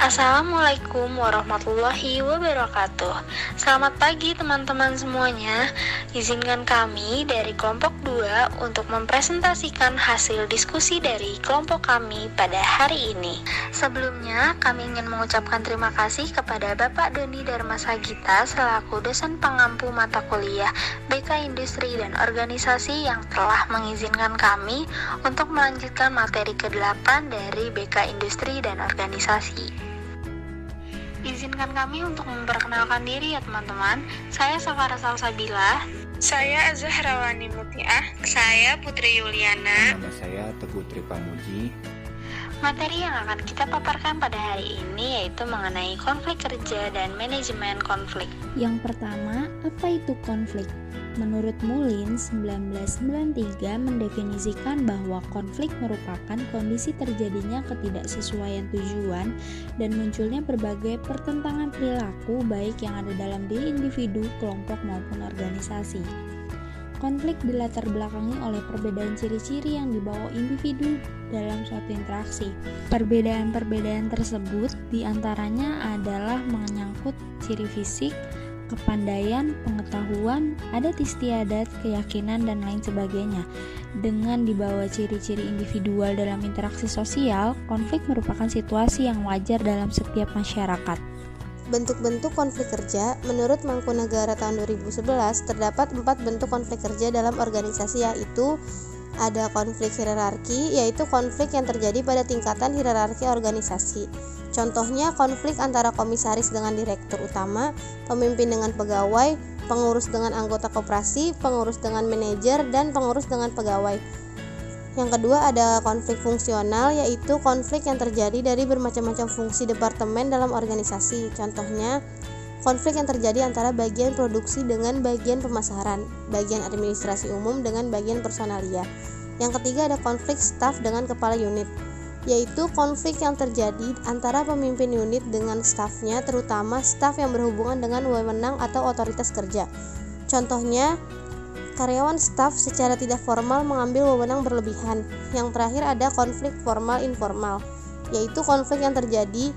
Assalamualaikum warahmatullahi wabarakatuh. Selamat pagi teman-teman semuanya. Izinkan kami dari kelompok 2 untuk mempresentasikan hasil diskusi dari kelompok kami pada hari ini. Sebelumnya, kami ingin mengucapkan terima kasih kepada Bapak Doni Darmasagita selaku dosen pengampu mata kuliah BK Industri dan Organisasi yang telah mengizinkan kami untuk melanjutkan materi ke-8 dari BK Industri dan Organisasi. Izinkan kami untuk memperkenalkan diri ya teman-teman. Saya Safara Salsabila. Saya Zahrawani Mutiah. Saya Putri Yuliana. Nama saya Teguh Tripamuji. Materi yang akan kita paparkan pada hari ini yaitu mengenai konflik kerja dan manajemen konflik. Yang pertama, apa itu konflik? Menurut Mullins, 1993 mendefinisikan bahwa konflik merupakan kondisi terjadinya ketidaksesuaian tujuan dan munculnya berbagai pertentangan perilaku baik yang ada dalam diri individu, kelompok maupun organisasi. Konflik dilatar belakangi oleh perbedaan ciri-ciri yang dibawa individu dalam suatu interaksi. Perbedaan-perbedaan tersebut diantaranya adalah menyangkut ciri fisik, kepandaian, pengetahuan, adat istiadat, keyakinan, dan lain sebagainya. Dengan dibawa ciri-ciri individual dalam interaksi sosial, konflik merupakan situasi yang wajar dalam setiap masyarakat. Bentuk-bentuk konflik kerja, menurut Mangkunegara tahun 2011, terdapat 4 bentuk konflik kerja dalam organisasi, yaitu ada konflik hierarki, yaitu konflik yang terjadi pada tingkatan hierarki organisasi. Contohnya konflik antara komisaris dengan direktur utama, pemimpin dengan pegawai, pengurus dengan anggota koperasi, pengurus dengan manajer, dan pengurus dengan pegawai. Yang kedua ada konflik fungsional, yaitu konflik yang terjadi dari bermacam-macam fungsi departemen dalam organisasi. Contohnya konflik yang terjadi antara bagian produksi dengan bagian pemasaran, bagian administrasi umum dengan bagian personalia. Yang ketiga ada konflik staf dengan kepala unit, yaitu konflik yang terjadi antara pemimpin unit dengan stafnya, terutama staf yang berhubungan dengan wewenang atau otoritas kerja. Contohnya, karyawan staf secara tidak formal mengambil wewenang berlebihan. Yang terakhir ada konflik formal-informal, yaitu konflik yang terjadi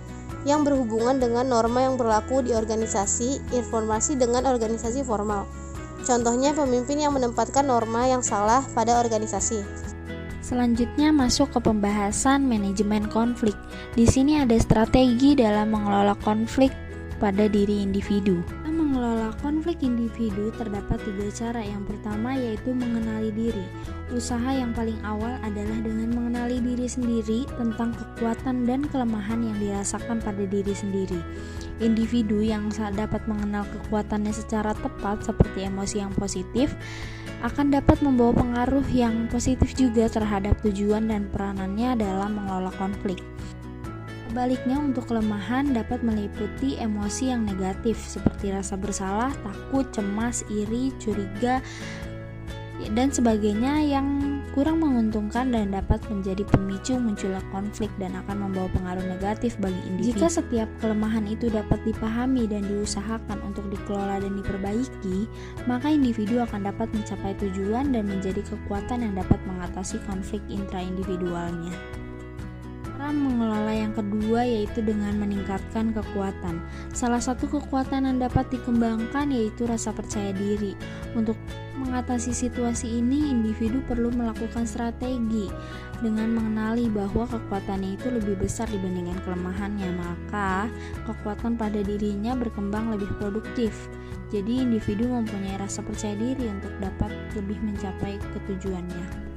yang berhubungan dengan norma yang berlaku di organisasi, informasi dengan organisasi formal. Contohnya pemimpin yang menempatkan norma yang salah pada organisasi. Selanjutnya masuk ke pembahasan manajemen konflik. Di sini ada strategi dalam mengelola konflik pada diri individu. Dalam mengelola konflik individu terdapat 3 cara. Yang pertama yaitu mengenali diri. Usaha yang paling awal adalah dengan mengenali diri sendiri tentang kekuatan dan kelemahan yang dirasakan pada diri sendiri. Individu yang dapat mengenal kekuatannya secara tepat seperti emosi yang positif akan dapat membawa pengaruh yang positif juga terhadap tujuan dan peranannya dalam mengelola konflik. Sebaliknya untuk kelemahan dapat meliputi emosi yang negatif seperti rasa bersalah, takut, cemas, iri, curiga, dan sebagainya yang kurang menguntungkan dan dapat menjadi pemicu munculnya konflik dan akan membawa pengaruh negatif bagi individu. Jika setiap kelemahan itu dapat dipahami dan diusahakan untuk dikelola dan diperbaiki, maka individu akan dapat mencapai tujuan dan menjadi kekuatan yang dapat mengatasi konflik intraindividualnya. Cara mengelola yang kedua yaitu dengan meningkatkan kekuatan. Salah satu kekuatan yang dapat dikembangkan yaitu rasa percaya diri. Untuk mengatasi situasi ini, individu perlu melakukan strategi dengan mengenali bahwa kekuatannya itu lebih besar dibandingkan kelemahannya, maka kekuatan pada dirinya berkembang lebih produktif. Jadi individu mempunyai rasa percaya diri untuk dapat lebih mencapai ketujuannya.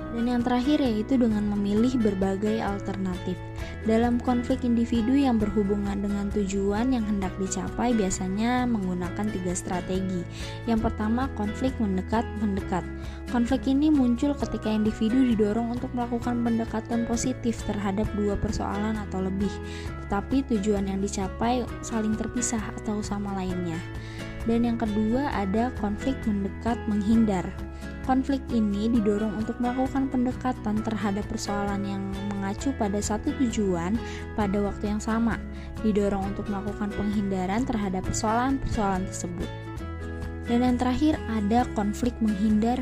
Dan yang terakhir yaitu dengan memilih berbagai alternatif. Dalam konflik individu yang berhubungan dengan tujuan yang hendak dicapai biasanya menggunakan 3 strategi. Yang pertama, konflik mendekat-mendekat. Konflik ini muncul ketika individu didorong untuk melakukan pendekatan positif terhadap 2 persoalan atau lebih, tetapi tujuan yang dicapai saling terpisah atau sama lainnya. Dan yang kedua ada konflik mendekat-menghindar. Konflik ini didorong untuk melakukan pendekatan terhadap persoalan yang mengacu pada satu tujuan pada waktu yang sama, didorong untuk melakukan penghindaran terhadap persoalan-persoalan tersebut. Dan yang terakhir ada konflik menghindar.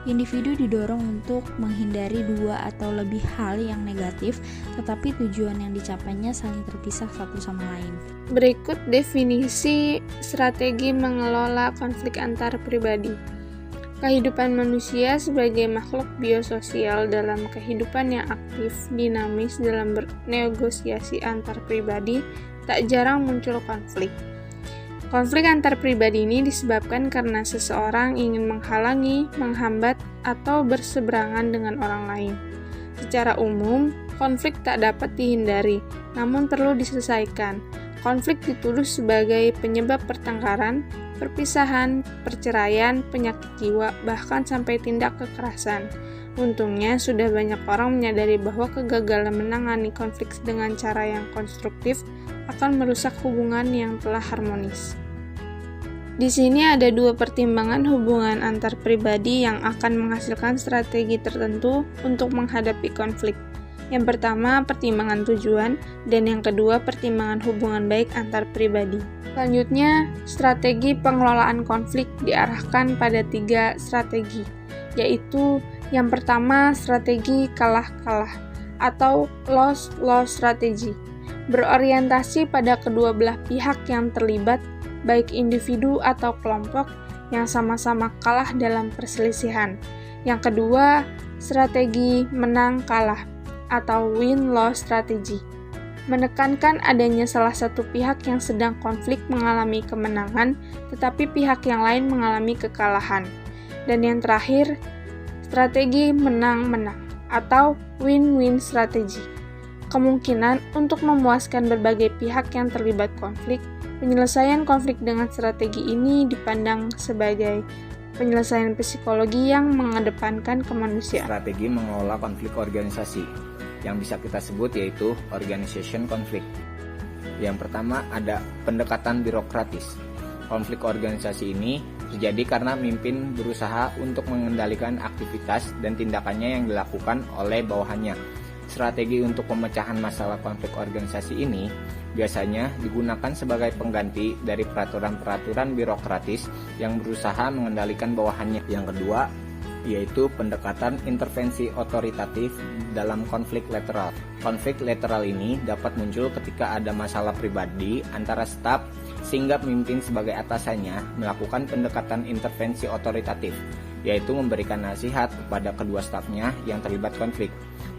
Individu didorong untuk menghindari dua atau lebih hal yang negatif, tetapi tujuan yang dicapainya saling terpisah satu sama lain. Berikut definisi strategi mengelola konflik antar pribadi. Kehidupan manusia sebagai makhluk biososial dalam kehidupan yang aktif, dinamis dalam bernegosiasi antar pribadi, tak jarang muncul konflik. Konflik antar pribadi ini disebabkan karena seseorang ingin menghalangi, menghambat, atau berseberangan dengan orang lain. Secara umum, konflik tak dapat dihindari, namun perlu diselesaikan. Konflik dituduh sebagai penyebab pertengkaran, perpisahan, perceraian, penyakit jiwa, bahkan sampai tindak kekerasan. Untungnya, sudah banyak orang menyadari bahwa kegagalan menangani konflik dengan cara yang konstruktif akan merusak hubungan yang telah harmonis. Di sini ada dua pertimbangan hubungan antar pribadi yang akan menghasilkan strategi tertentu untuk menghadapi konflik. Yang pertama, pertimbangan tujuan, dan yang kedua, pertimbangan hubungan baik antar pribadi. Selanjutnya, strategi pengelolaan konflik diarahkan pada 3 strategi, yaitu yang pertama, strategi kalah-kalah atau loss-loss strategy, berorientasi pada kedua belah pihak yang terlibat, baik individu atau kelompok yang sama-sama kalah dalam perselisihan. Yang kedua, strategi menang-kalah atau win-loss strategy, menekankan adanya salah satu pihak yang sedang konflik mengalami kemenangan, tetapi pihak yang lain mengalami kekalahan. Dan yang terakhir, strategi menang-menang atau win-win strategy, kemungkinan untuk memuaskan berbagai pihak yang terlibat konflik. Penyelesaian konflik dengan strategi ini dipandang sebagai penyelesaian psikologi yang mengedepankan kemanusiaan. Strategi mengelola konflik organisasi yang bisa kita sebut yaitu organization conflict. Yang pertama ada pendekatan birokratis. Konflik organisasi ini terjadi karena pemimpin berusaha untuk mengendalikan aktivitas dan tindakannya yang dilakukan oleh bawahannya. Strategi untuk pemecahan masalah konflik organisasi ini biasanya digunakan sebagai pengganti dari peraturan-peraturan birokratis yang berusaha mengendalikan bawahannya. Yang kedua, yaitu pendekatan intervensi otoritatif dalam konflik lateral. Konflik lateral ini dapat muncul ketika ada masalah pribadi antara staf sehingga pemimpin sebagai atasannya melakukan pendekatan intervensi otoritatif, yaitu memberikan nasihat kepada kedua stafnya yang terlibat konflik.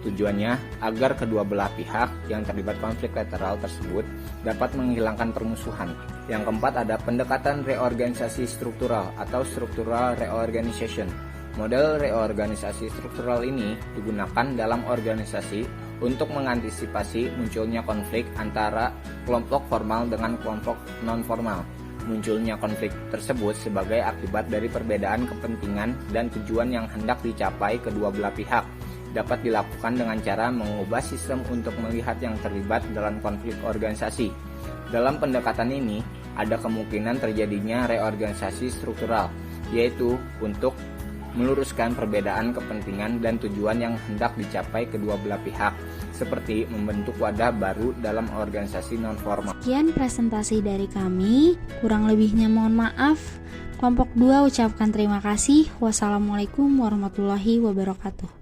Tujuannya agar kedua belah pihak yang terlibat konflik lateral tersebut dapat menghilangkan permusuhan. Yang keempat ada pendekatan reorganisasi struktural atau structural reorganization. Model reorganisasi struktural ini digunakan dalam organisasi untuk mengantisipasi munculnya konflik antara kelompok formal dengan kelompok non-formal. Munculnya konflik tersebut sebagai akibat dari perbedaan kepentingan dan tujuan yang hendak dicapai kedua belah pihak. Dapat dilakukan dengan cara mengubah sistem untuk melihat yang terlibat dalam konflik organisasi. Dalam pendekatan ini, ada kemungkinan terjadinya reorganisasi struktural, yaitu untuk meluruskan perbedaan kepentingan dan tujuan yang hendak dicapai kedua belah pihak, seperti membentuk wadah baru dalam organisasi non-formal. Sekian presentasi dari kami, kurang lebihnya mohon maaf. Kelompok 2 ucapkan terima kasih. Wassalamualaikum warahmatullahi wabarakatuh.